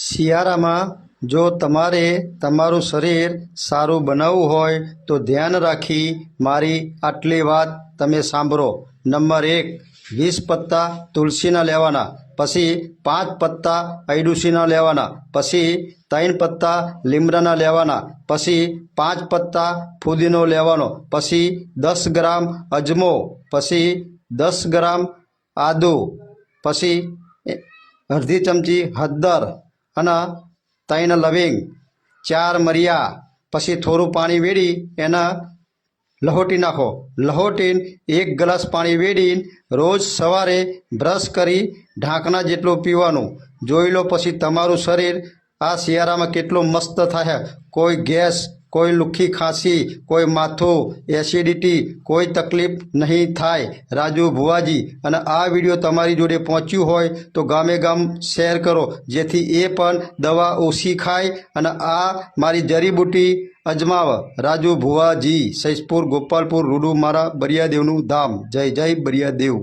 શિયાળામાં જો તમારે તમારું શરીર સારું બનાવવું હોય તો ધ્યાન રાખી મારી આટલી વાત તમે સાંભળો। નંબર 1, 20 પત્તા તુલસીના લેવાના, પછી 5 પત્તા અયડુસીના લેવાના, પછી 3 પત્તા લીમડાના લેવાના, પછી 5 પત્તા ફુદીનો લેવાનો, પછી 10 ગ્રામ અજમો, પછી 10 ગ્રામ આદુ, પછી અડધી ચમચી હળદર અને 3 લવિંગ, 4 મરિયા, પછી થોડું પાણી વેડી એના લહોટી નાખો। લહોટીને 1 ગ્લાસ પાણી વેડીને રોજ સવારે બ્રશ કરી ઢાંકણા જેટલું પીવાનું। જોઈ લો પછી તમારું શરીર આ શિયાળામાં કેટલું મસ્ત થાય। કોઈ ગેસ, કોઈ લુખ્ખી ખાંસી, કોઈ માથું, એસિડિટી, કોઈ તકલીફ નહીં થાય। રાજુ ભુવાજી, અને આ વિડીયો તમારી જોડે પહોંચ્યું હોય તો ગામે ગામ શેર કરો, જેથી એ પણ દવા ઓછી ખાય અને આ મારી જડીબુટ્ટી અજમાવે। રાજુ ભુવાજી, સૈજપુર, ગોપાલપુર, રૂડુ, મારા બરિયાદેવનું ધામ। જય જય બરિયાદેવ।